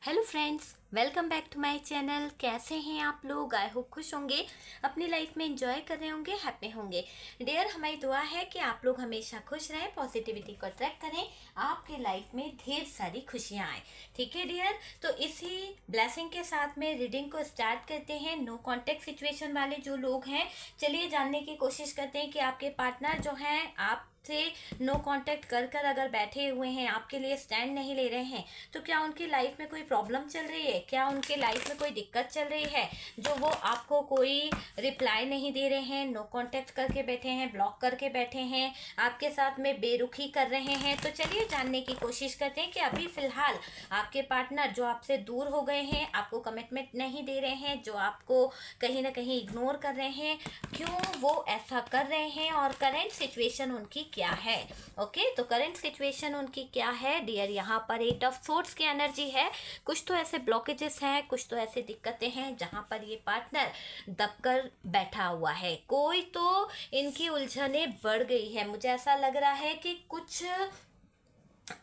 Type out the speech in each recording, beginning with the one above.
Hello friends, welcome back to my channel. कैसे हैं आप लोग? आई होप खुश होंगे, अपनी लाइफ में एंजॉय कर रहे होंगे, हैप्पी होंगे। डियर, हमारी दुआ है कि आप लोग हमेशा खुश रहें, पॉजिटिविटी को अट्रैक्ट करें, आपके लाइफ में ढेर सारी खुशियां आए। ठीक है डियर, तो इसी ब्लेसिंग के साथ में रीडिंग को स्टार्ट करते हैं। नो कॉन्टेक्ट सिचुएशन वाले जो लोग हैं, चलिए जानने की कोशिश करते हैं कि आपके पार्टनर जो हैं आप से नो कांटेक्ट कर कर अगर बैठे हुए हैं, आपके लिए स्टैंड नहीं ले रहे हैं, तो क्या उनकी लाइफ में कोई प्रॉब्लम चल रही है? क्या उनके लाइफ में कोई दिक्कत चल रही है जो वो आपको कोई रिप्लाई नहीं दे रहे हैं, नो कांटेक्ट करके बैठे हैं, ब्लॉक करके बैठे हैं, आपके साथ में बेरुखी कर रहे हैं? तो चलिए जानने की कोशिश करते हैं कि अभी फिलहाल आपके पार्टनर जो आपसे दूर हो गए हैं, आपको कमिटमेंट नहीं दे रहे हैं, जो आपको कहीं ना कहीं इग्नोर कर रहे हैं, क्यों वो ऐसा कर रहे हैं और करेंट सिचुएशन उनकी क्या है। ओके, तो करंट सिचुएशन उनकी क्या है डियर? यहाँ पर 8 ऑफ सोर्ड्स की एनर्जी है। कुछ तो ऐसे ब्लॉकेजेस हैं, कुछ तो ऐसे दिक्कतें हैं जहाँ पर ये पार्टनर दबकर बैठा हुआ है। कोई तो इनकी उलझने बढ़ गई है। मुझे ऐसा लग रहा है कि कुछ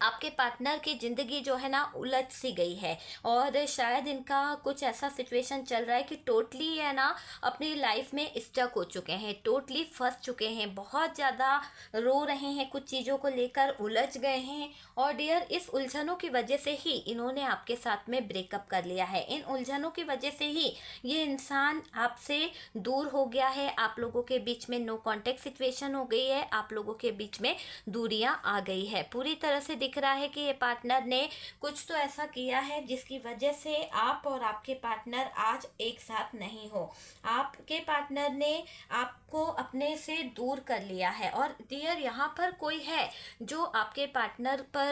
आपके पार्टनर की ज़िंदगी जो है ना उलझ सी गई है, और शायद इनका कुछ ऐसा सिचुएशन चल रहा है कि टोटली है ना अपनी लाइफ में स्टक हो चुके हैं, टोटली फंस चुके हैं, बहुत ज़्यादा रो रहे हैं, कुछ चीज़ों को लेकर उलझ गए हैं। और डियर, इस उलझनों की वजह से ही इन्होंने आपके साथ में ब्रेकअप कर लिया है। इन उलझनों की वजह से ही ये इंसान आपसे दूर हो गया है। आप लोगों के बीच में नो कॉन्टेक्ट सिचुएशन हो गई है, आप लोगों के बीच में दूरियां आ गई है। पूरी तरह से दिख रहा है कि ये पार्टनर ने कुछ तो ऐसा किया है जिसकी वजह से आप और आपके पार्टनर आज एक साथ नहीं हो। आपके पार्टनर ने आपको अपने से दूर कर लिया है। और डियर, यहाँ पर कोई है जो आपके पार्टनर पर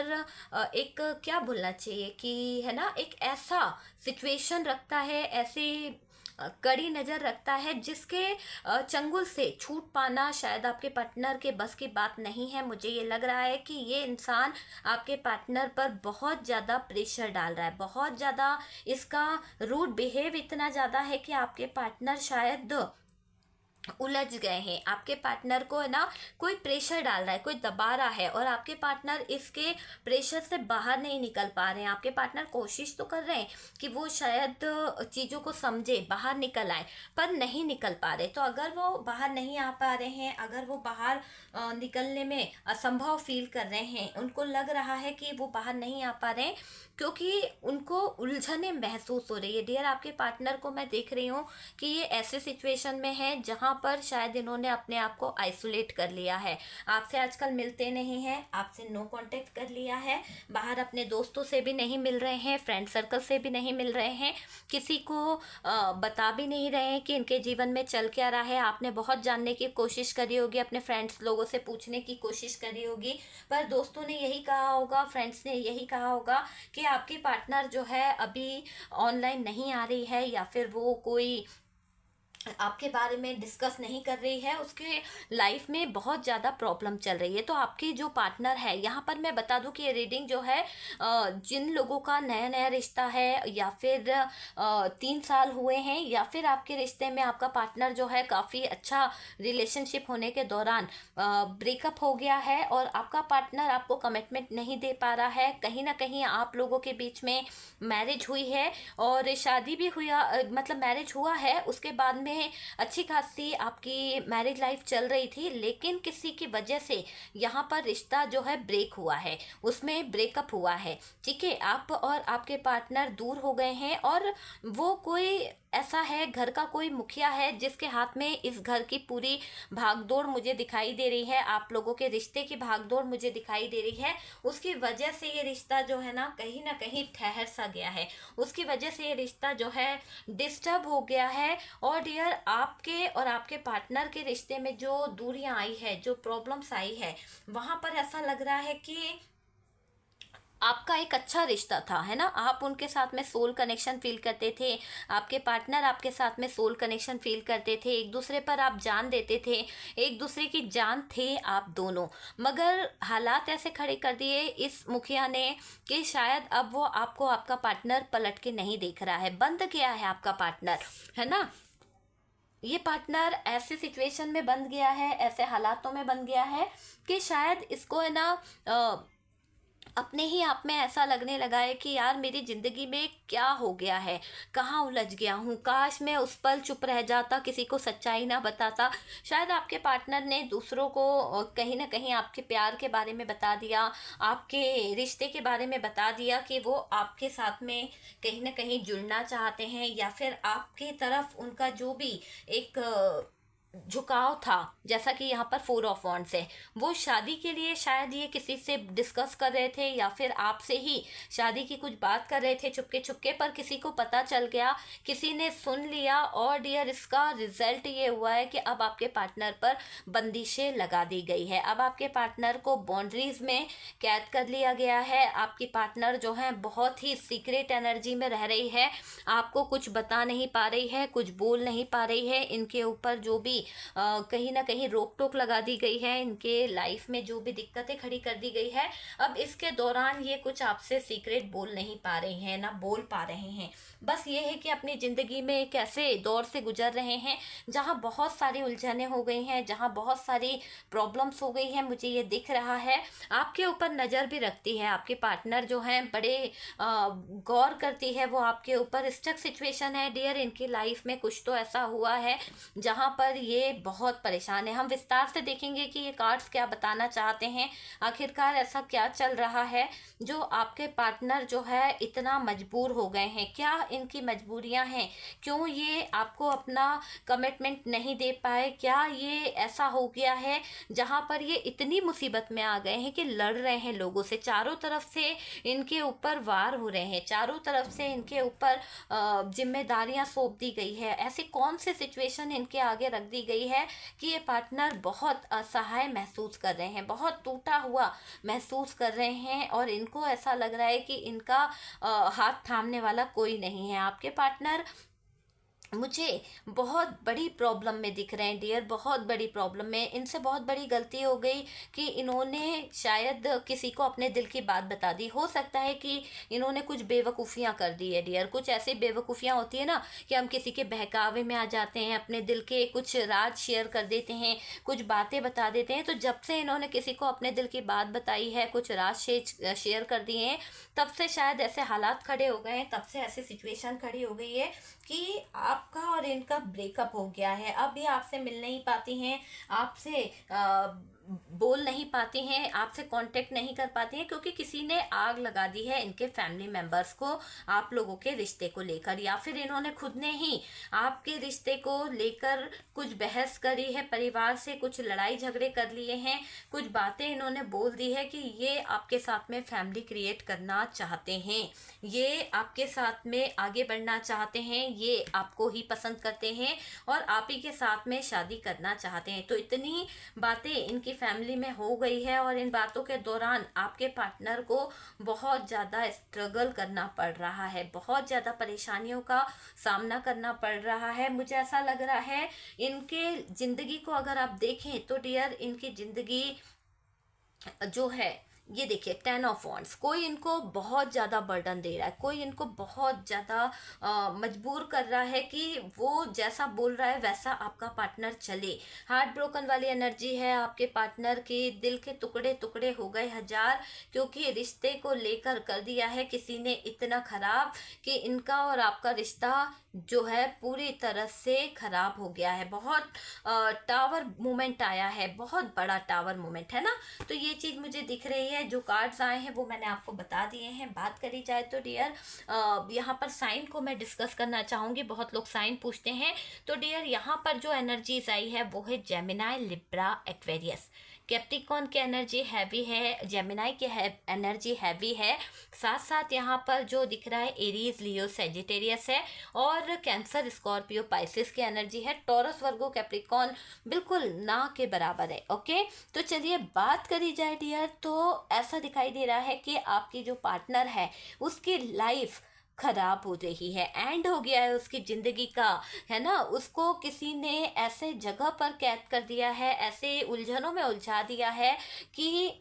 एक क्या बोलना चाहिए कि है ना, एक ऐसा सिचुएशन रखता है, ऐसी कड़ी नज़र रखता है जिसके चंगुल से छूट पाना शायद आपके पार्टनर के बस की बात नहीं है। मुझे ये लग रहा है कि ये इंसान आपके पार्टनर पर बहुत ज़्यादा प्रेशर डाल रहा है, बहुत ज़्यादा इसका रूड बिहेव इतना ज़्यादा है कि आपके पार्टनर शायद उलझ गए हैं। आपके पार्टनर को है ना कोई प्रेशर डाल रहा है, कोई दबा रहा है, और आपके पार्टनर इसके प्रेशर से बाहर नहीं निकल पा रहे हैं। आपके पार्टनर कोशिश तो कर रहे हैं कि वो शायद चीज़ों को समझे, बाहर निकल आए, पर नहीं निकल पा रहे। तो अगर वो बाहर नहीं आ पा रहे हैं, अगर वो बाहर निकलने में असंभव फील कर रहे हैं, उनको लग रहा है कि वो बाहर नहीं आ पा रहे हैं क्योंकि उनको उलझने महसूस हो रही है। डियर, आपके पार्टनर को मैं देख रही हूँ कि ये ऐसे सिचुएशन में है जहाँ पर शायद इन्होंने अपने आप को आइसोलेट कर लिया है। आपसे आजकल मिलते नहीं हैं, आपसे नो कांटेक्ट कर लिया है, बाहर अपने दोस्तों से भी नहीं मिल रहे हैं, फ्रेंड सर्कल से भी नहीं मिल रहे हैं, किसी को बता भी नहीं रहे हैं कि इनके जीवन में चल क्या रहा है। आपने बहुत जानने की कोशिश करी होगी, अपने फ्रेंड्स लोगों से पूछने की कोशिश करी होगी, पर दोस्तों ने यही कहा होगा, फ्रेंड्स ने यही कहा होगा कि आपकी पार्टनर जो है अभी ऑनलाइन नहीं आ रही है, या फिर वो कोई आपके बारे में डिस्कस नहीं कर रही है, उसके लाइफ में बहुत ज़्यादा प्रॉब्लम चल रही है। तो आपकी जो पार्टनर है, यहाँ पर मैं बता दूं कि ये रीडिंग जो है जिन लोगों का नया नया रिश्ता है, या फिर 3 साल हुए हैं, या फिर आपके रिश्ते में आपका पार्टनर जो है काफ़ी अच्छा रिलेशनशिप होने के दौरान ब्रेकअप हो गया है, और आपका पार्टनर आपको कमिटमेंट नहीं दे पा रहा है। कहीं ना कहीं आप लोगों के बीच में मैरिज हुई है, और शादी भी हुआ, मतलब मैरिज हुआ है, उसके बाद में अच्छी खासी आपकी मैरिज लाइफ चल रही थी, लेकिन किसी की वजह से यहाँ पर रिश्ता जो है ब्रेक हुआ है, उसमें ब्रेकअप हुआ है। ठीक है, आप और आपके पार्टनर दूर हो गए हैं, और वो कोई ऐसा है, घर का कोई मुखिया है जिसके हाथ में इस घर की पूरी भागदौड़ मुझे दिखाई दे रही है, आप लोगों के रिश्ते की भागदौड़ मुझे दिखाई दे रही है। उसकी वजह से ये रिश्ता जो है ना कहीं ठहर सा गया है, उसकी वजह से ये रिश्ता जो है डिस्टर्ब हो गया है। और डियर, आपके और आपके पार्टनर के रिश्ते में जो दूरियां आई है, जो प्रॉब्लम्स आई है, वहां पर ऐसा लग रहा है कि आपका एक अच्छा रिश्ता था, है ना, आप उनके साथ में सोल कनेक्शन फील करते थे, आपके पार्टनर आपके साथ में सोल कनेक्शन फील करते थे, एक दूसरे पर आप जान देते थे, एक दूसरे की जान थे आप दोनों। मगर हालात ऐसे खड़े कर दिए इस मुखिया ने कि शायद अब वो आपको, आपका पार्टनर पलट के नहीं देख रहा है, बंद गया है आपका पार्टनर, है ना। ये पार्टनर ऐसे सिचुएशन में बंद गया है, ऐसे हालातों में बन गया है कि शायद इसको है ना अपने ही आप में ऐसा लगने लगा है कि यार मेरी ज़िंदगी में क्या हो गया है, कहाँ उलझ गया हूँ, काश मैं उस पल चुप रह जाता, किसी को सच्चाई ना बताता। शायद आपके पार्टनर ने दूसरों को कहीं ना कहीं आपके प्यार के बारे में बता दिया, आपके रिश्ते के बारे में बता दिया कि वो आपके साथ में कहीं ना कहीं जुड़ना चाहते हैं, या फिर आपकी तरफ उनका जो भी एक झुकाव था, जैसा कि यहाँ पर 4 ऑफ वॉन्ड्स है, वो शादी के लिए शायद ये किसी से डिस्कस कर रहे थे, या फिर आपसे ही शादी की कुछ बात कर रहे थे चुपके चुपके, पर किसी को पता चल गया, किसी ने सुन लिया, और डियर इसका रिजल्ट ये हुआ है कि अब आपके पार्टनर पर बंदिशें लगा दी गई है। अब आपके पार्टनर को बाउंड्रीज में कैद कर लिया गया है। आपकी पार्टनर जो है बहुत ही सीक्रेट एनर्जी में रह रही है, आपको कुछ बता नहीं पा रही है, कुछ बोल नहीं पा रही है। इनके ऊपर जो भी कहीं ना कहीं रोक टोक लगा दी गई है, इनके लाइफ में जो भी दिक्कतें खड़ी कर दी गई है, अब इसके दौरान ये कुछ आपसे सीक्रेट बोल नहीं पा रहे हैं, ना बोल पा रहे हैं। बस ये है कि अपनी ज़िंदगी में एक ऐसे दौर से गुजर रहे हैं जहाँ बहुत सारी उलझनें हो गई हैं, जहाँ बहुत सारी प्रॉब्लम्स हो गई हैं, मुझे ये दिख रहा है। आपके ऊपर नज़र भी रखती है, आपके पार्टनर जो हैं बड़े गौर करती है वो आपके ऊपर। स्टक सिचुएशन है डियर, इनकी लाइफ में कुछ तो ऐसा हुआ है जहाँ पर ये बहुत परेशान है। हम विस्तार से देखेंगे कि ये कार्ड्स क्या बताना चाहते हैं, आखिरकार ऐसा क्या चल रहा है जो आपके पार्टनर जो है इतना मजबूर हो गए हैं। क्या इनकी मजबूरियां हैं, क्यों ये आपको अपना कमिटमेंट नहीं दे पाए, क्या ये ऐसा हो गया है जहाँ पर ये इतनी मुसीबत में आ गए हैं कि लड़ रहे हैं लोगों से, चारों तरफ से इनके ऊपर वार हो रहे हैं, चारों तरफ से इनके ऊपर जिम्मेदारियां सौंप दी गई है। ऐसी कौन सी सिचुएशन इनके आगे रख दी गई है कि ये पार्टनर बहुत असहाय महसूस कर रहे हैं, बहुत टूटा हुआ महसूस कर रहे हैं, और इनको ऐसा लग रहा है कि इनका हाथ थामने वाला कोई नहीं है। आपके पार्टनर मुझे बहुत बड़ी प्रॉब्लम में दिख रहे हैं डियर, बहुत बड़ी प्रॉब्लम में। इनसे बहुत बड़ी गलती हो गई कि इन्होंने शायद किसी को अपने दिल की बात बता दी। हो सकता है कि इन्होंने कुछ बेवकूफ़ियाँ कर दी है डियर। कुछ ऐसी बेवकूफ़ियाँ होती है ना कि हम किसी के बहकावे में आ जाते हैं, अपने दिल के कुछ राज शेयर कर देते हैं, कुछ बातें बता देते हैं। तो जब से इन्होंने किसी को अपने दिल की बात बताई है, कुछ राज शेयर कर दिए हैं, तब से शायद ऐसे हालात खड़े हो गए हैं, तब से ऐसी सिचुएशन खड़ी हो गई है कि आपका और इनका ब्रेकअप हो गया है। अब ये आपसे मिल नहीं पाती हैं, आपसे बोल नहीं पाती हैं, आपसे कांटेक्ट नहीं कर पाती हैं, क्योंकि किसी ने आग लगा दी है इनके फैमिली मेंबर्स को आप लोगों के रिश्ते को लेकर, या फिर इन्होंने खुद ने ही आपके रिश्ते को लेकर कुछ बहस करी है, परिवार से कुछ लड़ाई झगड़े कर लिए हैं, कुछ बातें इन्होंने बोल दी है कि ये आपके साथ में फैमिली क्रिएट करना चाहते हैं, ये आपके साथ में आगे बढ़ना चाहते हैं, ये आपको ही पसंद करते हैं और आप ही के साथ में शादी करना चाहते हैं। तो इतनी बातें इनकी फैमिली में हो गई है, और इन बातों के दौरान आपके पार्टनर को बहुत ज़्यादा स्ट्रगल करना पड़ रहा है, बहुत ज़्यादा परेशानियों का सामना करना पड़ रहा है। मुझे ऐसा लग रहा है इनके ज़िंदगी को अगर आप देखें तो डियर, इनकी ज़िंदगी जो है, ये देखिए 10 ऑफ वॉन्ड्स, कोई इनको बहुत ज़्यादा बर्डन दे रहा है, कोई इनको बहुत ज़्यादा मजबूर कर रहा है कि वो जैसा बोल रहा है वैसा आपका पार्टनर चले। हार्ट ब्रोकन वाली एनर्जी है आपके पार्टनर की, दिल के टुकड़े टुकड़े हो गए हजार, क्योंकि रिश्ते को लेकर कर दिया है किसी ने इतना खराब कि इनका और आपका रिश्ता जो है पूरी तरह से खराब हो गया है। बहुत टावर मूवमेंट आया है, बहुत बड़ा टावर मूवमेंट है ना। तो ये चीज़ मुझे दिख रही है, जो कार्ड्स आए हैं वो मैंने आपको बता दिए हैं। बात करी जाए तो डियर, यहाँ पर साइन को मैं डिस्कस करना चाहूँगी, बहुत लोग साइन पूछते हैं। तो डियर यहाँ पर जो एनर्जीज आई है वो है जेमिनाई, लिब्रा, एक्वेरियस। कैप्टिकॉन की एनर्जी हैवी है, जेमिनाई की एनर्जी हैवी है, साथ साथ यहाँ पर जो दिख रहा है एरीज, लियो, सेजिटेरियस है, और कैंसर, स्कॉर्पियो, पाइसिस की एनर्जी है। टॉरस, वर्गो, कैप्रिकॉन बिल्कुल ना के बराबर है। ओके, तो चलिए बात करी जाए डियर, तो ऐसा दिखाई दे रहा है कि आपकी जो पार्टनर है उसकी लाइफ खराब हो रही है, एंड हो गया है उसकी ज़िंदगी का, है ना। उसको किसी ने ऐसे जगह पर कैद कर दिया है, ऐसे उलझनों में उलझा दिया है कि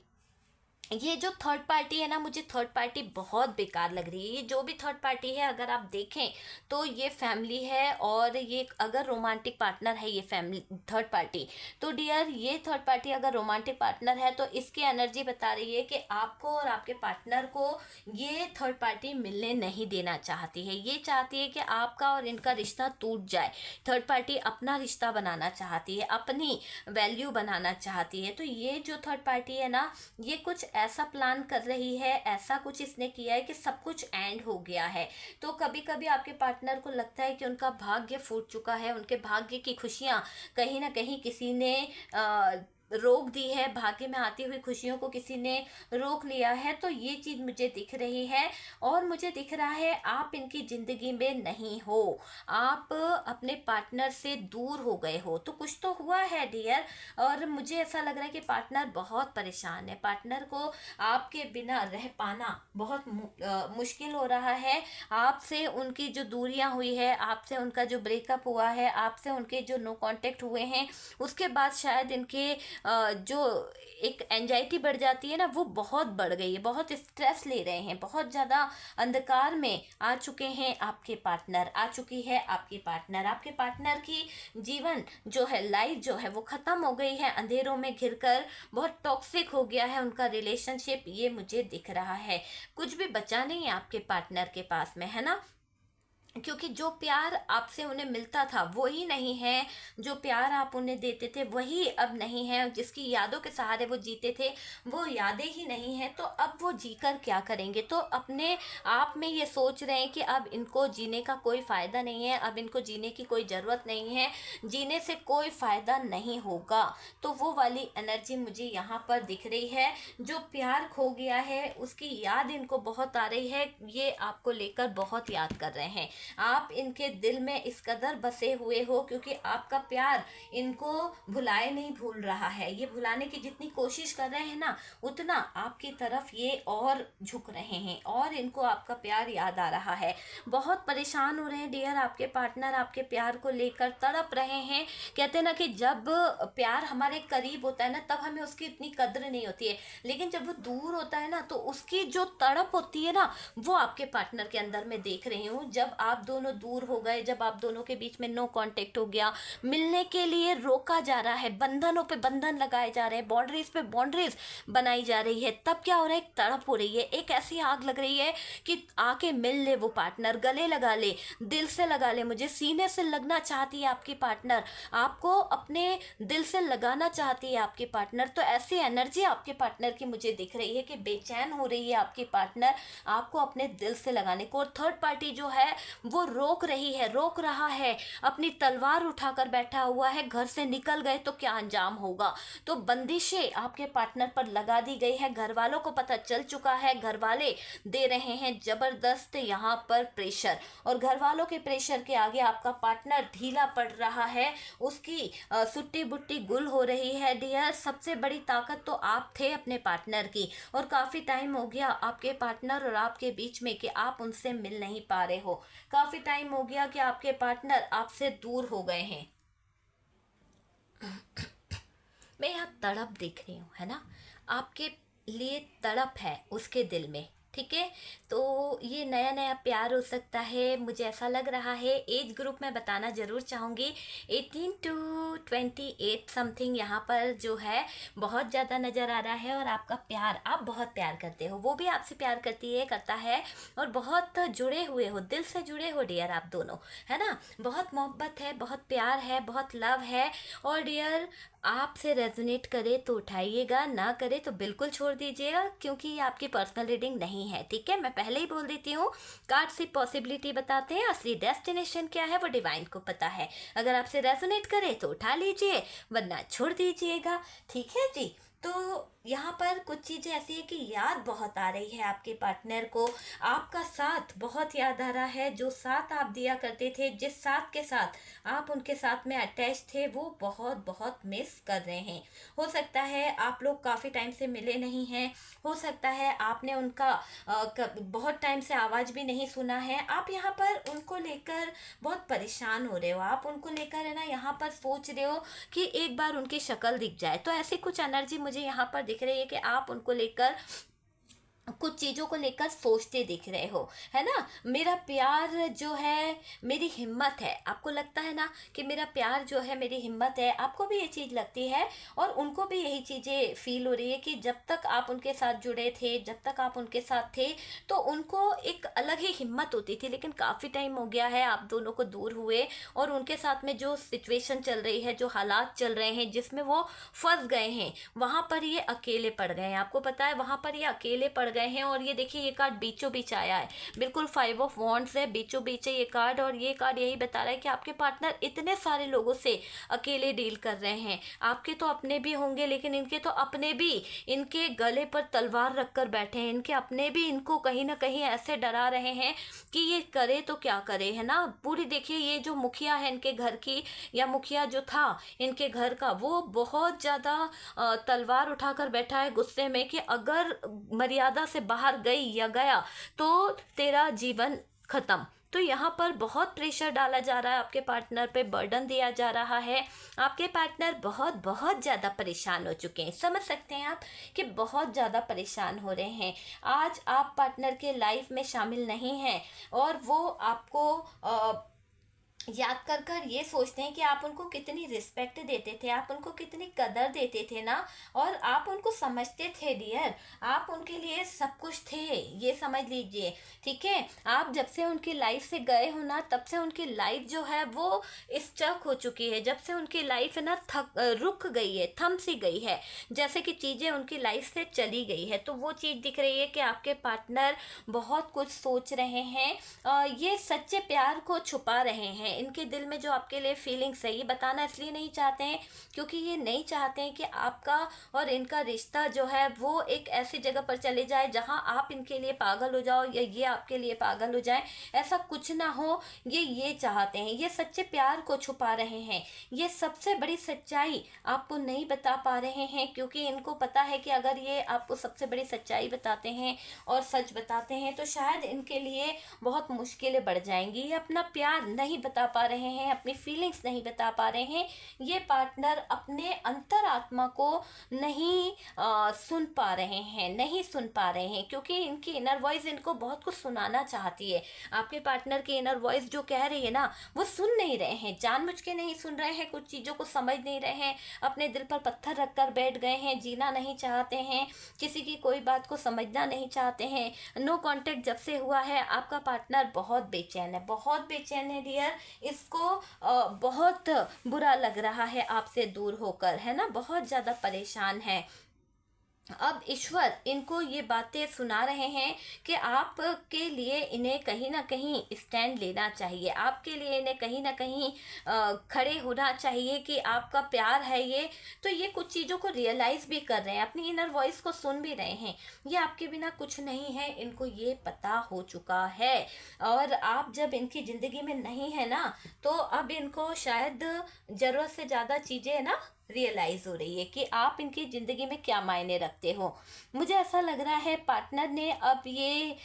ये जो थर्ड पार्टी है ना, मुझे थर्ड पार्टी बहुत बेकार लग रही है। ये जो भी थर्ड पार्टी है, अगर आप देखें तो ये फैमिली है, और ये अगर रोमांटिक पार्टनर है ये फैमिली थर्ड पार्टी, तो डियर ये थर्ड पार्टी अगर रोमांटिक पार्टनर है तो इसकी एनर्जी बता रही है कि आपको और आपके पार्टनर को ये थर्ड पार्टी मिलने नहीं देना चाहती है। ये चाहती है कि आपका और इनका रिश्ता टूट जाए। थर्ड पार्टी अपना रिश्ता बनाना चाहती है, अपनी वैल्यू बनाना चाहती है। तो ये जो थर्ड पार्टी है ना, ये कुछ ऐसा प्लान कर रही है, ऐसा कुछ इसने किया है कि सब कुछ एंड हो गया है। तो कभी कभी आपके पार्टनर को लगता है कि उनका भाग्य फूट चुका है, उनके भाग्य की खुशियां कहीं ना कहीं किसी ने रोक दी है, भाग्य में आती हुई खुशियों को किसी ने रोक लिया है। तो ये चीज़ मुझे दिख रही है, और मुझे दिख रहा है आप इनकी ज़िंदगी में नहीं हो, आप अपने पार्टनर से दूर हो गए हो। तो कुछ तो हुआ है डियर, और मुझे ऐसा लग रहा है कि पार्टनर बहुत परेशान है। पार्टनर को आपके बिना रह पाना बहुत मुश्किल हो रहा है। आपसे उनकी जो दूरियां हुई है, आपसे उनका जो ब्रेकअप हुआ है, आपसे उनके जो नो कांटेक्ट हुए हैं, उसके बाद शायद इनके जो एक एंजाइटी बढ़ जाती है ना, वो बहुत बढ़ गई है, बहुत स्ट्रेस ले रहे हैं, बहुत ज़्यादा अंधकार में आ चुके हैं आपके पार्टनर, आ चुकी है आपकी पार्टनर। आपके पार्टनर की जीवन जो है, लाइफ जो है वो ख़त्म हो गई है, अंधेरों में घिरकर बहुत टॉक्सिक हो गया है उनका रिलेशनशिप, ये मुझे दिख रहा है। कुछ भी बचा नहीं है आपके पार्टनर के पास में, है ना, क्योंकि जो प्यार आपसे उन्हें मिलता था वही नहीं है, जो प्यार आप उन्हें देते थे वही अब नहीं है, जिसकी यादों के सहारे वो जीते थे वो यादें ही नहीं है। तो अब वो जीकर क्या करेंगे? तो अपने आप में ये सोच रहे हैं कि अब इनको जीने का कोई फ़ायदा नहीं है, अब इनको जीने की कोई ज़रूरत नहीं है, जीने से कोई फ़ायदा नहीं होगा। तो वो वाली एनर्जी मुझे यहाँ पर दिख रही है। जो प्यार खो गया है उसकी याद इनको बहुत आ रही है, ये आपको लेकर बहुत याद कर रहे हैं। आप इनके दिल में इस कदर बसे हुए हो, क्योंकि आपका प्यार इनको भुलाए नहीं भूल रहा है। ये भुलाने की जितनी कोशिश कर रहे हैं ना, उतना आपकी तरफ ये और झुक रहे हैं, और इनको आपका प्यार याद आ रहा है। बहुत परेशान हो रहे हैं डियर, आपके पार्टनर आपके प्यार को लेकर तड़प रहे हैं। कहते हैं ना कि जब प्यार हमारे करीब होता है ना, तब हमें उसकी इतनी कद्र नहीं होती है, लेकिन जब वो दूर होता है ना, तो उसकी जो तड़प होती है ना, वो आपके पार्टनर के अंदर मैं देख रही हूँ। जब आप दोनों दूर हो गए, जब आप दोनों के बीच में नो कांटेक्ट हो गया, मिलने के लिए रोका जा रहा है, बंधनों पे बंधन लगाए जा रहे हैं, बाउंड्रीज पे बाउंड्रीज बनाई जा रही है, तब क्या हो रहा है? एक तड़प हो रही है, एक ऐसी आग लग रही है कि आके मिल ले वो पार्टनर, गले लगा ले, दिल से लगा ले। मुझे सीने से लगना चाहती है आपकी पार्टनर, आपको अपने दिल से लगाना चाहती है आपकी पार्टनर। तो ऐसी एनर्जी आपके पार्टनर की मुझे दिख रही है कि बेचैन हो रही है आपकी पार्टनर आपको अपने दिल से लगाने को। और थर्ड पार्टी जो है वो रोक रही है, रोक रहा है, अपनी तलवार उठाकर बैठा हुआ है। घर से निकल गए तो क्या अंजाम होगा? तो बंदिशें आपके पार्टनर पर लगा दी गई है, घर वालों को पता चल चुका है, घर वाले दे रहे हैं जबरदस्त यहाँ पर प्रेशर, और घर वालों के प्रेशर के आगे आपका पार्टनर ढीला पड़ रहा है, उसकी सुट्टी बुट्टी गुल हो रही है। डियर, सबसे बड़ी ताकत तो आप थे अपने पार्टनर की, और काफ़ी टाइम हो गया आपके पार्टनर और आपके बीच में कि आप उनसे मिल नहीं पा रहे हो, काफ़ी टाइम हो गया कि आपके पार्टनर आपसे दूर हो गए हैं। मैं यहाँ तड़प देख रही हूँ, है ना, आपके लिए तड़प है उसके दिल में, ठीक है। तो ये नया नया प्यार हो सकता है, मुझे ऐसा लग रहा है। एज ग्रुप में बताना ज़रूर चाहूँगी, 18 to 28 समथिंग यहाँ पर जो है बहुत ज़्यादा नज़र आ रहा है। और आपका प्यार, आप बहुत प्यार करते हो, वो भी आपसे प्यार करती है, करता है, और बहुत जुड़े हुए हो, दिल से जुड़े हो डियर आप दोनों, है ना। बहुत मोहब्बत है, बहुत प्यार है, बहुत लव है। और डियर, आपसे रेजोनेट करे तो उठाइएगा, ना करे तो बिल्कुल छोड़ दीजिएगा, क्योंकि ये आपकी पर्सनल रीडिंग नहीं है, ठीक है। मैं पहले ही बोल देती हूँ, कार्ड सिर्फ पॉसिबिलिटी बताते हैं, असली डेस्टिनेशन क्या है वो डिवाइन को पता है। अगर आपसे रेजोनेट करे तो उठा लीजिए, वरना छोड़ दीजिएगा, ठीक है जी। तो यहाँ पर कुछ चीज़ें ऐसी है कि याद बहुत आ रही है आपके पार्टनर को, आपका साथ बहुत याद आ रहा है, जो साथ आप दिया करते थे, जिस साथ के साथ आप उनके साथ में अटैच थे, वो बहुत बहुत मिस कर रहे हैं। हो सकता है आप लोग काफ़ी टाइम से मिले नहीं हैं, हो सकता है आपने उनका बहुत टाइम से आवाज़ भी नहीं सुना है। आप यहाँ पर उनको लेकर बहुत परेशान हो रहे हो, आप उनको लेकर है ना यहाँ पर सोच रहे हो कि एक बार उनकी शक्ल दिख जाए। तो ऐसी कुछ एनर्जी मुझे यहाँ पर दिख रही है कि आप उनको लेकर कुछ चीज़ों को लेकर सोचते दिख रहे हो, है ना। मेरा प्यार जो है मेरी हिम्मत है, आपको लगता है ना कि मेरा प्यार जो है मेरी हिम्मत है, आपको भी ये चीज़ लगती है और उनको भी यही चीज़ें फील हो रही है कि जब तक आप उनके साथ जुड़े थे, जब तक आप उनके साथ थे, तो उनको एक अलग ही हिम्मत होती थी। लेकिन काफ़ी टाइम हो गया है आप दोनों को दूर हुए, और उनके साथ में जो सिचुएशन चल रही है, जो हालात चल रहे हैं, जिसमें वो फंस गए हैं, वहाँ पर ये अकेले पड़ गए हैं। आपको पता है वहाँ पर ये अकेले पड़ गए हैं। और ये देखिए, ये कार्ड बीचों बीच आया है, बिल्कुल 5 ऑफ वॉन्ड्स है, बीचों बीच है ये कार्ड। और ये कार्ड यही बता रहा है कि आपके पार्टनर इतने सारे लोगों से अकेले डील कर रहे हैं। आपके तो अपने भी होंगे, लेकिन इनके तो अपने भी इनके गले पर तलवार रखकर बैठे हैं। इनके अपने भी इनको कहीं ना कहीं ऐसे डरा रहे हैं कि ये करे तो क्या करे, है ना। पूरी देखिए, ये जो मुखिया है इनके घर की, या मुखिया जो था इनके घर का, वो बहुत ज़्यादा तलवार उठाकर बैठा है गुस्से में कि अगर मर्यादा से बाहर गई या गया तो तेरा जीवन खत्म। तो यहाँ पर बहुत प्रेशर डाला जा रहा है आपके पार्टनर पे, बर्डन दिया जा रहा है। आपके पार्टनर बहुत बहुत ज़्यादा परेशान हो चुके हैं, समझ सकते हैं आप कि बहुत ज़्यादा परेशान हो रहे हैं। आज आप पार्टनर के लाइफ में शामिल नहीं हैं, और वो आपको याद कर कर ये सोचते हैं कि आप उनको कितनी रिस्पेक्ट देते थे, आप उनको कितनी कदर देते थे ना, और आप उनको समझते थे डियर, आप उनके लिए सब कुछ थे, ये समझ लीजिए, ठीक है। आप जब से उनकी लाइफ से गए हो ना, तब से उनकी लाइफ जो है वो स्टक हो चुकी है। जब से उनकी लाइफ है ना रुक गई है, थम सी गई है, जैसे कि चीज़ें उनकी लाइफ से चली गई है। तो वो चीज़ दिख रही है कि आपके पार्टनर बहुत कुछ सोच रहे हैं, ये सच्चे प्यार को छुपा रहे हैं। इनके दिल में जो आपके लिए फीलिंग्स है, ये बताना इसलिए नहीं चाहते हैं क्योंकि ये नहीं चाहते हैं कि आपका और इनका रिश्ता जो है वो एक ऐसी जगह पर चले जाए जहां आप इनके लिए पागल हो जाओ या ये आपके लिए पागल हो जाए। ऐसा कुछ ना हो, ये चाहते हैं। ये सच्चे प्यार को छुपा रहे हैं, ये सबसे बड़ी सच्चाई आपको नहीं बता पा रहे हैं, क्योंकि इनको पता है कि अगर ये आपको सबसे बड़ी सच्चाई बताते हैं और सच बताते हैं तो शायद इनके लिए बहुत मुश्किलें बढ़ जाएंगी। ये अपना प्यार नहीं बता पा रहे हैं, अपनी फीलिंग्स नहीं बता पा रहे हैं। ये पार्टनर अपने अंतरात्मा को नहीं सुन पा रहे हैं, नहीं सुन पा रहे हैं, क्योंकि इनकी इनर वॉइस इनको बहुत कुछ सुनाना चाहती है। आपके पार्टनर की इनर वॉइस जो कह रही है ना, वो सुन नहीं रहे हैं, जानबूझ के नहीं सुन रहे हैं, कुछ चीज़ों को समझ नहीं रहे हैं, अपने दिल पर पत्थर रखकर बैठ गए हैं, जीना नहीं चाहते हैं, किसी की कोई बात को समझना नहीं चाहते हैं। नो कांटेक्ट जब से हुआ है, आपका पार्टनर बहुत बेचैन है, बहुत बेचैन है डियर। इसको बहुत बुरा लग रहा है आपसे दूर होकर, है ना, बहुत ज़्यादा परेशान है। अब ईश्वर इनको ये बातें सुना रहे हैं कि आपके लिए इन्हें कहीं ना कहीं स्टैंड लेना चाहिए, आपके लिए इन्हें कहीं ना कहीं खड़े होना चाहिए कि आपका प्यार है ये। तो ये कुछ चीज़ों को रियलाइज़ भी कर रहे हैं, अपनी इनर वॉइस को सुन भी रहे हैं। ये आपके बिना कुछ नहीं है, इनको ये पता हो चुका है। और आप जब इनकी ज़िंदगी में नहीं है ना, तो अब इनको शायद ज़रूरत से ज़्यादा चीज़ें ना रियलाइज़ हो रही है कि आप इनकी ज़िंदगी में क्या मायने रखते हो। मुझे ऐसा लग रहा है पार्टनर ने अब ये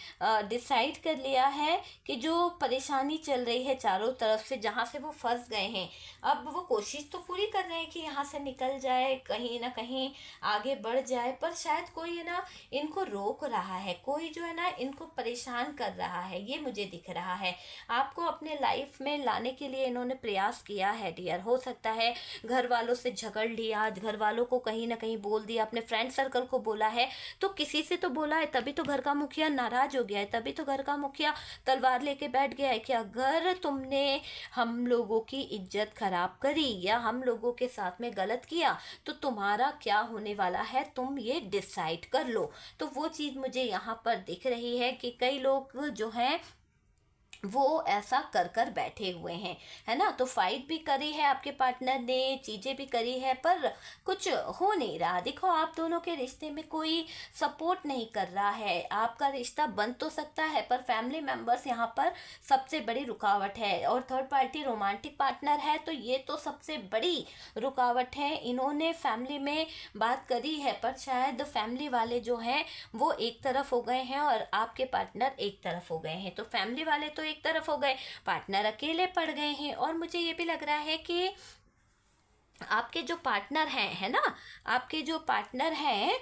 डिसाइड कर लिया है कि जो परेशानी चल रही है चारों तरफ से, जहाँ से वो फंस गए हैं, अब वो कोशिश तो पूरी कर रहे हैं कि यहाँ से निकल जाए, कहीं ना कहीं आगे बढ़ जाए, पर शायद कोई है ना इनको रोक रहा है, कोई जो है ना इनको परेशान कर रहा है, ये मुझे दिख रहा है। आपको अपने लाइफ में लाने के लिए इन्होंने प्रयास किया है डियर। हो सकता है घर वालों से झगड़ लिया, घर वालों को कहीं ना कहीं बोल दिया, अपने फ्रेंड सर्कल को बोला है, तो किसी से तो बोला है, तभी तो घर का मुखिया नाराज हो गया है, तभी तो घर का मुखिया तलवार लेके बैठ गया है कि अगर तुमने हम लोगों की इज्जत खराब करी या हम लोगों के साथ में गलत किया तो तुम्हारा क्या होने वाला है, तुम ये डिसाइड कर लो। तो वो चीज़ मुझे यहाँ पर दिख रही है कि कई लोग जो हैं वो ऐसा कर कर बैठे हुए हैं, है ना। तो फाइट भी करी है आपके पार्टनर ने, चीज़ें भी करी है, पर कुछ हो नहीं रहा। देखो, आप दोनों के रिश्ते में कोई सपोर्ट नहीं कर रहा है। आपका रिश्ता बन तो सकता है, पर फैमिली मेम्बर्स यहाँ पर सबसे बड़ी रुकावट है, और थर्ड पार्टी रोमांटिक पार्टनर है, तो ये तो सबसे बड़ी रुकावट है। इन्होंने फैमिली में बात करी है, पर शायद फैमिली वाले जो हैं वो एक तरफ हो गए हैं और आपके पार्टनर एक तरफ हो गए हैं। तो फैमिली वाले तो एक तरफ हो गए, पार्टनर अकेले पड़ गए हैं। और मुझे ये भी लग रहा है कि आपके जो पार्टनर हैं, है ना, आपके जो पार्टनर हैं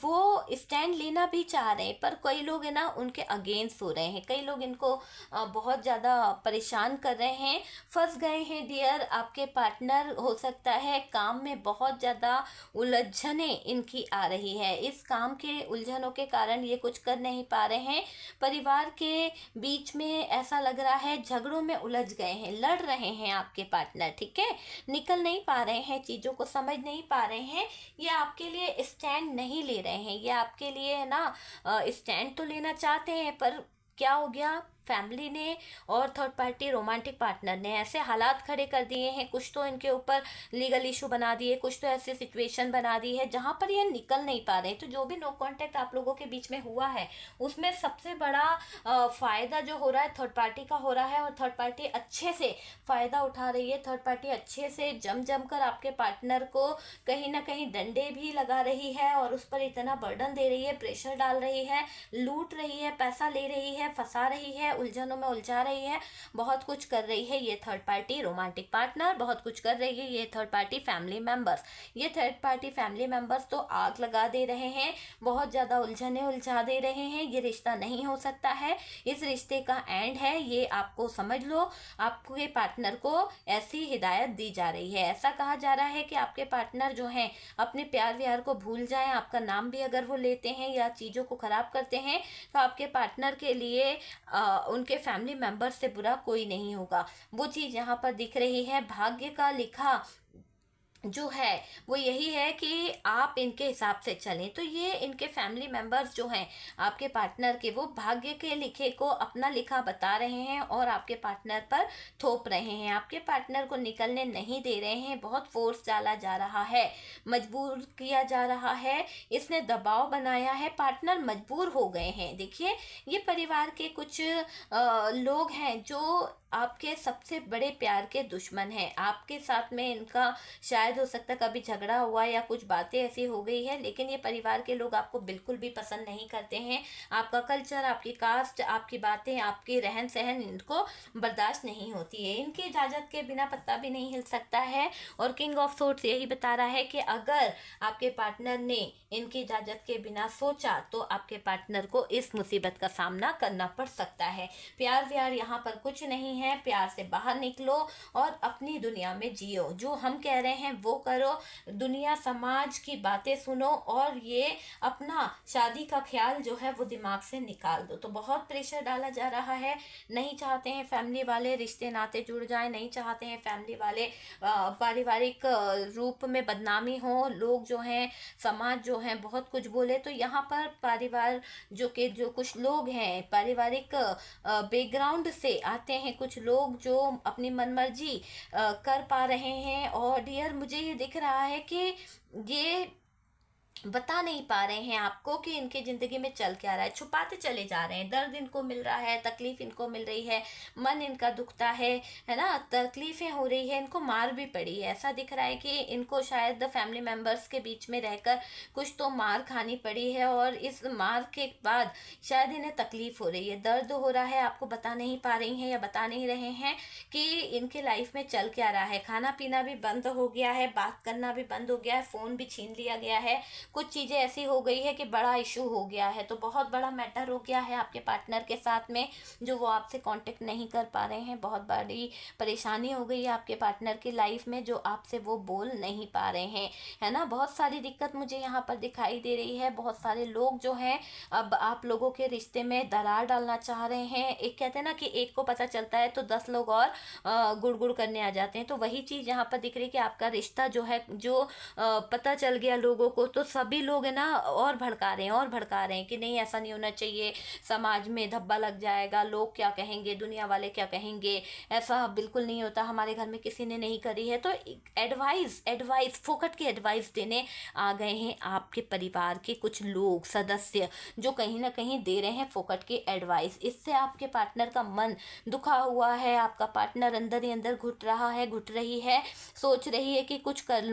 वो स्टैंड लेना भी चाह रहे हैं, पर कई लोग है ना उनके अगेंस्ट हो रहे हैं, कई लोग इनको बहुत ज़्यादा परेशान कर रहे हैं, फंस गए हैं डियर। आपके पार्टनर हो सकता है काम में बहुत ज़्यादा उलझने इनकी आ रही है, इस काम के उलझनों के कारण ये कुछ कर नहीं पा रहे हैं, परिवार के बीच में ऐसा लग रहा है झगड़ों में उलझ गए हैं, लड़ रहे हैं आपके पार्टनर, ठीक है, निकल नहीं पा रहे हैं, चीज़ों को समझ नहीं पा रहे हैं, ये आपके लिए स्टैंड नहीं ले रहे हैं, ये आपके लिए है ना स्टैंड तो लेना चाहते हैं, पर क्या हो गया, फैमिली ने और थर्ड पार्टी रोमांटिक पार्टनर ने ऐसे हालात खड़े कर दिए हैं, कुछ तो इनके ऊपर लीगल इशू बना दिए, कुछ तो ऐसी सिचुएशन बना दी है जहाँ पर ये निकल नहीं पा रहे। तो जो भी नो कांटेक्ट आप लोगों के बीच में हुआ है उसमें सबसे बड़ा फ़ायदा जो हो रहा है थर्ड पार्टी का हो रहा है, और थर्ड पार्टी अच्छे से फ़ायदा उठा रही है, थर्ड पार्टी अच्छे से जम कर आपके पार्टनर को कहीं ना कहीं डंडे भी लगा रही है, और उस पर इतना बर्डन दे रही है, प्रेशर डाल रही है, लूट रही है, पैसा ले रही है, फंसा रही है, उलझनों में उलझा रही है, बहुत कुछ कर रही है ये थर्ड पार्टी रोमांटिक पार्टनर, बहुत कुछ कर रही है ये थर्ड पार्टी फैमिली मेंबर्स। ये थर्ड पार्टी फैमिली मेंबर्स तो आग लगा दे रहे हैं, बहुत ज़्यादा उलझने उलझा दे रहे हैं, ये रिश्ता नहीं हो सकता है, इस रिश्ते का एंड है, ये आपको समझ लो। आपके पार्टनर को ऐसी हिदायत दी जा रही है, ऐसा कहा जा रहा है कि आपके पार्टनर जो हैं अपने प्यार व्यार को भूल जाएं, आपका नाम भी अगर वो लेते हैं या चीज़ों को ख़राब करते हैं तो आपके पार्टनर के लिए उनके फैमिली मेंबर से बुरा कोई नहीं होगा। वो चीज़ यहाँ पर दिख रही है, भाग्य का लिखा जो है वो यही है कि आप इनके हिसाब से चलें। तो ये इनके फैमिली मेंबर्स जो हैं आपके पार्टनर के, वो भाग्य के लिखे को अपना लिखा बता रहे हैं और आपके पार्टनर पर थोप रहे हैं, आपके पार्टनर को निकलने नहीं दे रहे हैं, बहुत फोर्स डाला जा रहा है, मजबूर किया जा रहा है, इसने दबाव बनाया है, पार्टनर मजबूर हो गए हैं। देखिए ये परिवार के कुछ लोग हैं जो आपके सबसे बड़े प्यार के दुश्मन हैं, आपके साथ में इनका शायद हो सकता है कभी झगड़ा हुआ या कुछ बातें ऐसी हो गई है, लेकिन ये परिवार के लोग आपको बिल्कुल भी पसंद नहीं करते हैं, आपका कल्चर, आपकी कास्ट, आपकी बातें, आपकी रहन सहन इनको बर्दाश्त नहीं होती है, इनकी इजाज़त के बिना पत्ता भी नहीं हिल सकता है। और किंग ऑफ सोर्ड्स यही बता रहा है कि अगर आपके पार्टनर ने इनकी इजाज़त के बिना सोचा तो आपके पार्टनर को इस मुसीबत का सामना करना पड़ सकता है। प्यार व्यार यहाँ पर कुछ नहीं है, प्यार से बाहर निकलो और अपनी दुनिया में जियो, जो हम कह रहे हैं वो करो, दुनिया समाज की बातें सुनो और ये अपना शादी का ख्याल जो है वो दिमाग से निकाल दो। तो बहुत प्रेशर डाला जा रहा है, नहीं चाहते हैं फैमिली वाले रिश्ते नाते जुड़ जाए, नहीं चाहते हैं फैमिली वाले पारिवारिक रूप में बदनामी हो, लोग जो हैं समाज जो है बहुत कुछ बोले। तो यहाँ पर परिवार जो कुछ लोग हैं पारिवारिक बैकग्राउंड से आते हैं, कुछ लोग जो अपनी मनमर्जी कर पा रहे हैं, और डियर मुझे ये दिख रहा है कि ये बता नहीं पा रहे हैं आपको कि इनके ज़िंदगी में चल क्या रहा है, छुपाते चले जा रहे हैं, दर्द इनको मिल रहा है, तकलीफ़ इनको मिल रही है, मन इनका दुखता है ना, तकलीफ़ें हो रही है, इनको मार भी पड़ी है, ऐसा दिख रहा है कि इनको शायद फैमिली मेम्बर्स के बीच में रहकर कुछ तो मार खानी पड़ी है, और इस मार के बाद शायद इन्हें तकलीफ़ हो रही है, दर्द हो रहा है, आपको बता नहीं पा रही हैं या बता नहीं रहे हैं कि इनके लाइफ में चल क्या रहा है। खाना पीना भी बंद हो गया है, बात करना भी बंद हो गया है, फ़ोन भी छीन लिया गया है, कुछ चीज़ें ऐसी हो गई है कि बड़ा इशू हो गया है, तो बहुत बड़ा मैटर हो गया है आपके पार्टनर के साथ में, जो वो आपसे कांटेक्ट नहीं कर पा रहे हैं, बहुत बड़ी परेशानी हो गई है आपके पार्टनर की लाइफ में, जो आपसे वो बोल नहीं पा रहे हैं, है ना। बहुत सारी दिक्कत मुझे यहाँ पर दिखाई दे रही है, बहुत सारे लोग जो हैं अब आप लोगों के रिश्ते में दरार डालना चाह रहे हैं। एक कहते हैं ना कि एक को पता चलता है तो 10 लोग और गुड़ गुड़ करने आ जाते हैं, तो वही चीज़ यहाँ पर दिख रही है कि आपका रिश्ता जो है, जो पता चल गया लोगों को, तो सभी लोग है ना और भड़का रहे हैं, और भड़का रहे हैं कि नहीं ऐसा नहीं होना चाहिए, समाज में धब्बा लग जाएगा, लोग क्या कहेंगे, दुनिया वाले क्या कहेंगे, ऐसा बिल्कुल नहीं होता, हमारे घर में किसी ने नहीं करी है। तो एडवाइस फोकट की एडवाइस देने आ गए हैं आपके परिवार के कुछ लोग सदस्य, जो कहीं ना कहीं दे रहे हैं फोकट की एडवाइस। इससे आपके पार्टनर का मन दुखा हुआ है, आपका पार्टनर अंदर ही अंदर घुट रही है, सोच रही है कि कुछ कर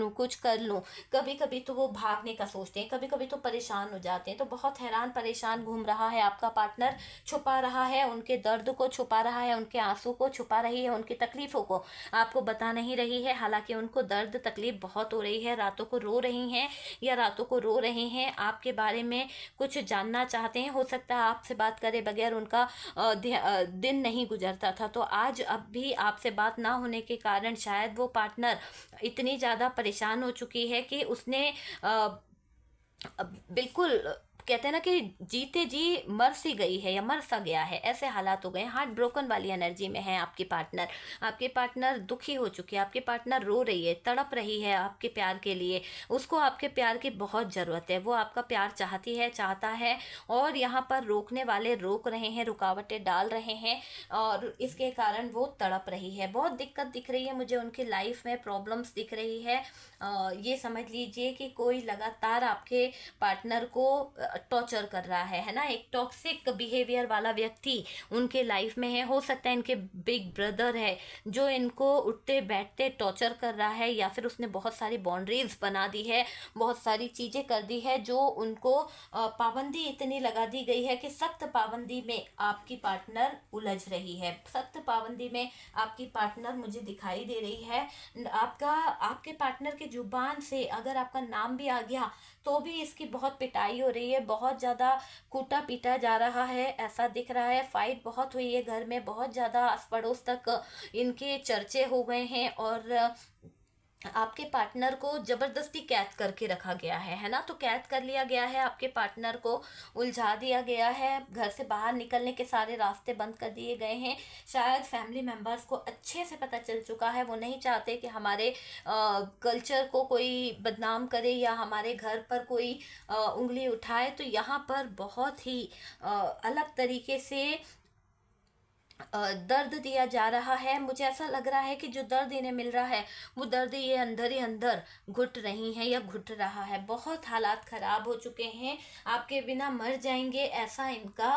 लूँ, कभी कभी तो वो भागने का सोचते हैं, कभी कभी तो परेशान हो जाते हैं, तो बहुत हैरान परेशान घूम रहा है आपका पार्टनर, छुपा रहा है उनके दर्द को, छुपा रहा है उनके आंसू को, छुपा रही है उनकी तकलीफ़ों को, आपको बता नहीं रही है। हालांकि उनको दर्द तकलीफ बहुत हो रही है, रातों को रो रही हैं या रातों को रो रहे हैं, आपके बारे में कुछ जानना चाहते हैं। हो सकता है आपसे बात करे बगैर उनका दिन नहीं गुजरता था, तो आज अब भी आपसे बात ना होने के कारण शायद वो पार्टनर इतनी ज़्यादा परेशान हो चुकी है कि उसने बिल्कुल कहते हैं ना कि जीते जी मर सी गई है या मर सा गया है, ऐसे हालात हो गए हैं। हार्ट ब्रोकन वाली एनर्जी में है आपकी पार्टनर, आपके पार्टनर दुखी हो चुकी है, आपके पार्टनर रो रही है, तड़प रही है आपके प्यार के लिए, उसको आपके प्यार की बहुत ज़रूरत है, वो आपका प्यार चाहती है, चाहता है, और यहाँ पर रोकने वाले रोक रहे हैं, रुकावटें डाल रहे हैं, और इसके कारण वो तड़प रही है। बहुत दिक्कत दिख रही है मुझे उनकी लाइफ में, प्रॉब्लम्स दिख रही है। ये समझ लीजिए कि कोई लगातार आपके पार्टनर को टॉर्चर कर रहा है ना, एक टॉक्सिक बिहेवियर वाला व्यक्ति उनके लाइफ में है। हो सकता है इनके बिग ब्रदर है जो इनको उठते बैठते टॉर्चर कर रहा है, या फिर उसने बहुत सारी बाउंड्रीज बना दी है, बहुत सारी चीज़ें कर दी है जो उनको पाबंदी इतनी लगा दी गई है कि सख्त पाबंदी में आपकी पार्टनर उलझ रही है, सख्त पाबंदी में आपकी पार्टनर मुझे दिखाई दे रही है। आपके पार्टनर की जुबान से अगर आपका नाम भी आ गया तो भी इसकी बहुत पिटाई हो रही है, बहुत ज़्यादा कूटा पीटा जा रहा है, ऐसा दिख रहा है। फाइट बहुत हुई है घर में, बहुत ज़्यादा आस पड़ोस तक इनके चर्चे हो गए हैं, और आपके पार्टनर को जबरदस्ती कैद करके रखा गया है ना, तो कैद कर लिया गया है, आपके पार्टनर को उलझा दिया गया है, घर से बाहर निकलने के सारे रास्ते बंद कर दिए गए हैं। शायद फैमिली मेम्बर्स को अच्छे से पता चल चुका है, वो नहीं चाहते कि हमारे कल्चर को कोई बदनाम करे या हमारे घर पर कोई उंगली उठाए। तो यहाँ पर बहुत ही अलग तरीके से दर्द दिया जा रहा है। मुझे ऐसा लग रहा है कि जो दर्द इन्हें मिल रहा है वो दर्द ये अंदर ही अंदर घुट रही हैं या घुट रहा है। बहुत हालात ख़राब हो चुके हैं, आपके बिना मर जाएंगे ऐसा इनका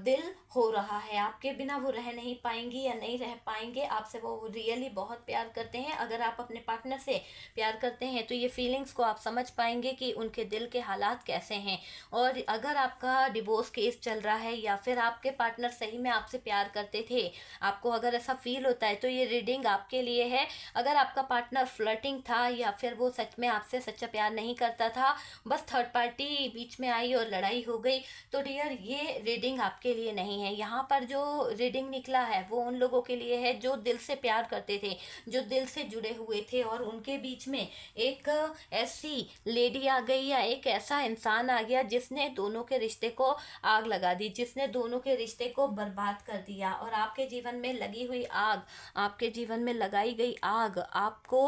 दिल हो रहा है, आपके बिना वो रह नहीं पाएंगी या नहीं रह पाएंगे। आपसे वो रियली बहुत प्यार करते हैं। अगर आप अपने पार्टनर से प्यार करते हैं तो ये फीलिंग्स को आप समझ पाएंगे कि उनके दिल के हालात कैसे हैं। और अगर आपका डिवोर्स केस चल रहा है या फिर आपके पार्टनर सही में आपसे प्यार करते थे, आपको अगर ऐसा फील होता है तो ये रीडिंग आपके लिए है। अगर आपका पार्टनर फ्लर्टिंग था या फिर वो सच में आपसे सच्चा प्यार नहीं करता था, बस थर्ड पार्टी बीच में आई और लड़ाई हो गई, तो डियर ये रीडिंग आपके लिए नहीं है। यहाँ पर जो रीडिंग निकला है वो उन लोगों के लिए है जो दिल से प्यार करते थे, जो दिल से जुड़े हुए थे, और उनके बीच में एक ऐसी लेडी आ गई या एक ऐसा इंसान आ गया जिसने दोनों के रिश्ते को आग लगा दी, जिसने दोनों के रिश्ते को बर्बाद कर दिया। और आपके जीवन में लगी हुई आग, आपके जीवन में लगाई गई आग आपको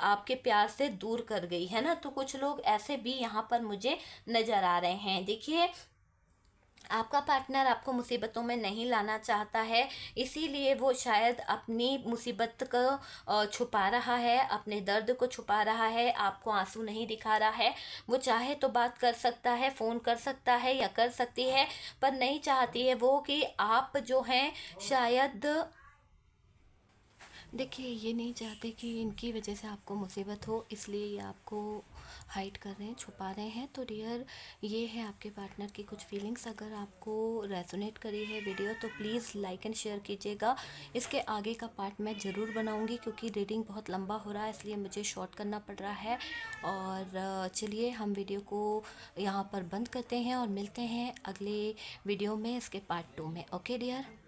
आपके प्यार से दूर कर गई है ना। तो कुछ लोग ऐसे भी यहाँ पर मुझे नजर आ रहे हैं। देखिए, आपका पार्टनर आपको मुसीबतों में नहीं लाना चाहता है, इसीलिए वो शायद अपनी मुसीबत को छुपा रहा है, अपने दर्द को छुपा रहा है, आपको आंसू नहीं दिखा रहा है। वो चाहे तो बात कर सकता है, फ़ोन कर सकता है या कर सकती है, पर नहीं चाहती है वो कि आप जो हैं शायद, देखिए ये नहीं चाहते कि इनकी वजह से आपको मुसीबत हो, इसलिए ये आपको हाइड कर रहे हैं, छुपा रहे हैं। तो डियर, ये है आपके पार्टनर की कुछ फीलिंग्स। अगर आपको रेजोनेट करी है वीडियो तो प्लीज़ लाइक एंड शेयर कीजिएगा। इसके आगे का पार्ट मैं ज़रूर बनाऊंगी क्योंकि रीडिंग बहुत लंबा हो रहा है, इसलिए मुझे शॉर्ट करना पड़ रहा है। और चलिए हम वीडियो को यहाँ पर बंद करते हैं और मिलते हैं अगले वीडियो में, इसके पार्ट 2 में। Okay dear.